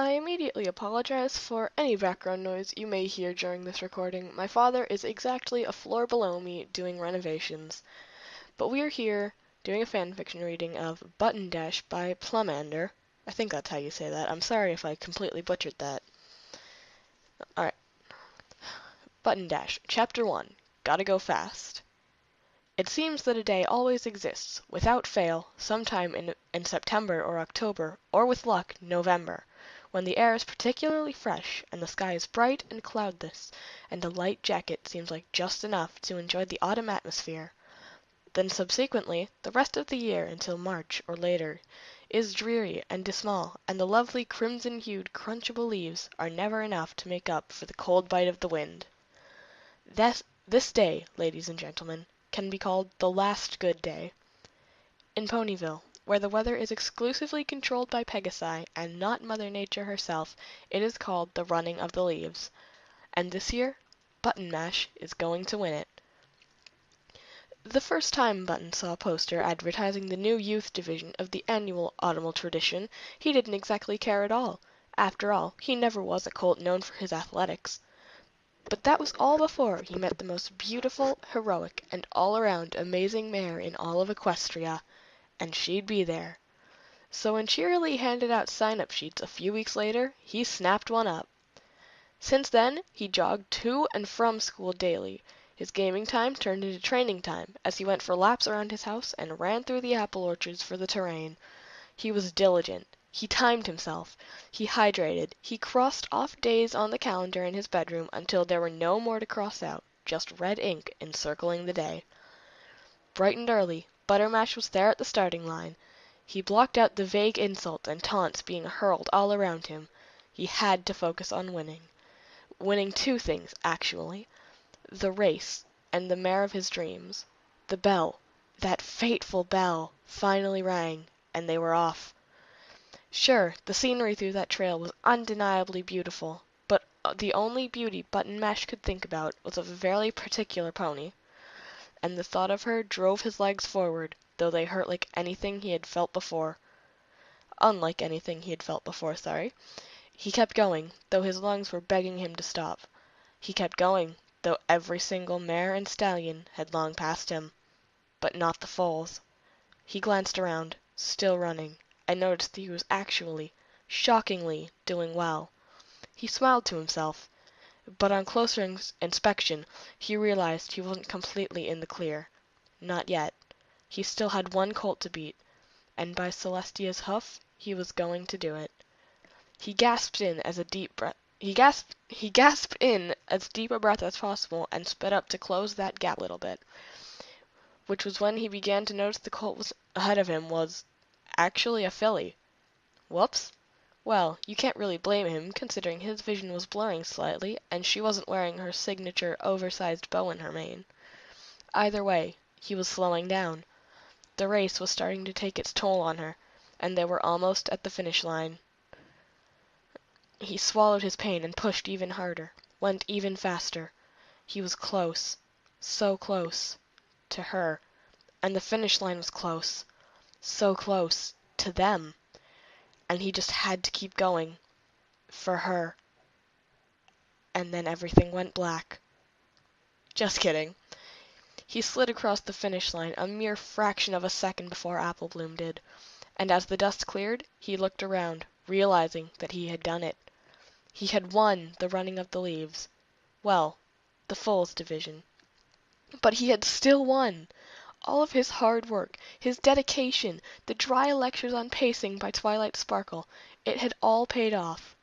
I immediately apologize for any background noise you may hear during this recording. My father is exactly a floor below me doing renovations. But we are here doing a fanfiction reading of Button Dash by Plumander. I think that's how you say that. I'm sorry if I completely butchered that. Alright. Button Dash, Chapter 1. Gotta Go Fast. It seems that a day always exists, without fail, sometime in September or October, or with luck, November, when the air is particularly fresh, and the sky is bright and cloudless, and a light jacket seems like just enough to enjoy the autumn atmosphere. Then subsequently, the rest of the year until March or later is dreary and dismal, and the lovely crimson-hued crunchable leaves are never enough to make up for the cold bite of the wind. This day, ladies and gentlemen, can be called the last good day. In Ponyville, where the weather is exclusively controlled by Pegasi and not Mother Nature herself, it is called the running of the leaves. And this year, Button Mash is going to win it. The first time Button saw a poster advertising the new youth division of the annual autumnal tradition, he didn't exactly care at all. After all, he never was a colt known for his athletics. But that was all before he met the most beautiful, heroic, and all-around amazing mare in all of Equestria, and she'd be there. So when Cheerilee handed out sign-up sheets a few weeks later, he snapped one up. Since then, he jogged to and from school daily. His gaming time turned into training time, as he went for laps around his house and ran through the apple orchards for the terrain. He was diligent. He timed himself. He hydrated. He crossed off days on the calendar in his bedroom until there were no more to cross out, just red ink encircling the day. Bright and early, Buttermash was there at the starting line. He blocked out the vague insults and taunts being hurled all around him. He had to focus on winning. Winning two things, actually. The race, and the mare of his dreams. The bell, that fateful bell, finally rang, and they were off. Sure, the scenery through that trail was undeniably beautiful, but the only beauty Button Mash could think about was of a very particular pony, and the thought of her drove his legs forward, though they hurt like anything he had felt before. Unlike anything he had felt before, sorry. He kept going, though his lungs were begging him to stop. He kept going, though every single mare and stallion had long passed him. But not the foals. He glanced around, still running, and noticed that he was actually, shockingly, doing well. He smiled to himself, but on closer inspection he realized he wasn't completely in the clear. Not yet. He still had one colt to beat, and by Celestia's hoof he was going to do it. He gasped in as deep a breath as possible and sped up to close that gap a little bit, which was when he began to notice the colt was ahead of him was actually a filly. Whoops. Well, you can't really blame him, considering his vision was blurring slightly, and she wasn't wearing her signature oversized bow in her mane. Either way, he was slowing down. The race was starting to take its toll on her, and they were almost at the finish line. He swallowed his pain and pushed even harder, went even faster. He was close, so close, to her, and the finish line was close, so close, to them. And he just had to keep going, for her. And then everything went black. Just kidding. He slid across the finish line a mere fraction of a second before Apple Bloom did, and as the dust cleared, he looked around, realizing that he had done it. He had won the running of the leaves. Well, the foals division. But he had still won! All of his hard work, his dedication, the dry lectures on pacing by Twilight Sparkle, it had all paid off.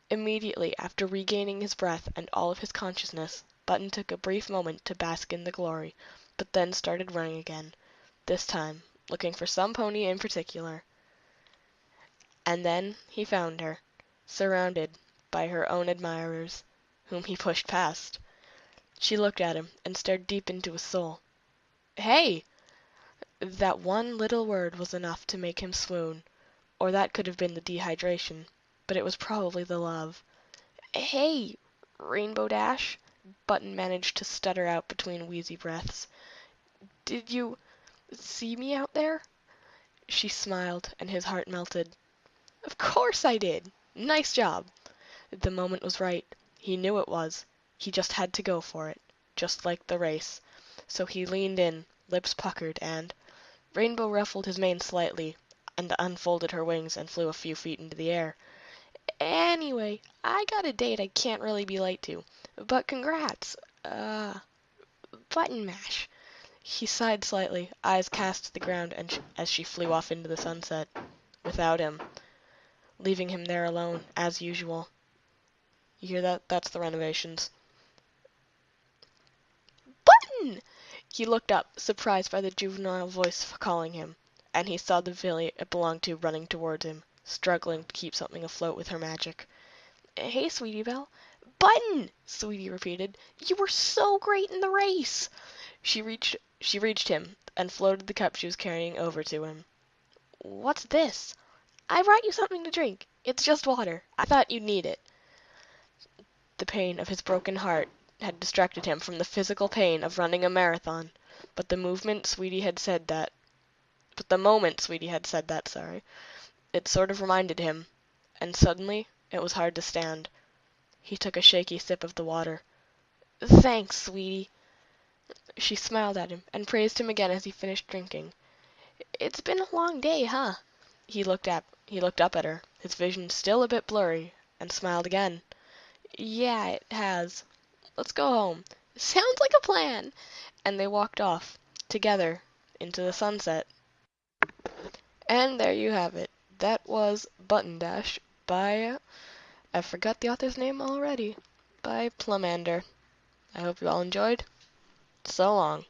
Immediately after regaining his breath and all of his consciousness, Button took a brief moment to bask in the glory, but then started running again, this time looking for some pony in particular. And then he found her, surrounded by her own admirers, whom he pushed past. She looked at him and stared deep into his soul. "Hey!" That one little word was enough to make him swoon, or that could have been the dehydration, but it was probably the love. "Hey, Rainbow Dash," Button managed to stutter out between wheezy breaths. "Did you see me out there?" She smiled, and his heart melted. "Of course I did. Nice job! The moment was right. He knew it was. He just had to go for it. Just like the race. So he leaned in, lips puckered, and Rainbow ruffled his mane slightly and unfolded her wings and flew a few feet into the air. Anyway, I got a date I can't really be late to. But congrats. Button mash. He sighed slightly, eyes cast to the ground as she flew off into the sunset. Without him. Leaving him there alone, as usual. You hear that? That's the renovations. Button! He looked up, surprised by the juvenile voice calling him, and he saw the filly it belonged to running towards him, struggling to keep something afloat with her magic. Hey, Sweetie Belle. Button! Sweetie repeated. You were so great in the race! She reached him, and floated the cup she was carrying over to him. What's this? I brought you something to drink. It's just water. I thought you'd need it. The pain of his broken heart had distracted him from the physical pain of running a marathon, but the moment Sweetie had said that, it sort of reminded him, and suddenly it was hard to stand. He took a shaky sip of the water. Thanks, Sweetie. She smiled at him and praised him again as he finished drinking. It's been a long day, huh? He looked up at her, his vision still a bit blurry, and smiled again. Yeah, it has. Let's go home. Sounds like a plan. And they walked off, together, into the sunset. And there you have it. That was Button Dash by, I forgot the author's name already, by Plumander. I hope you all enjoyed. So long.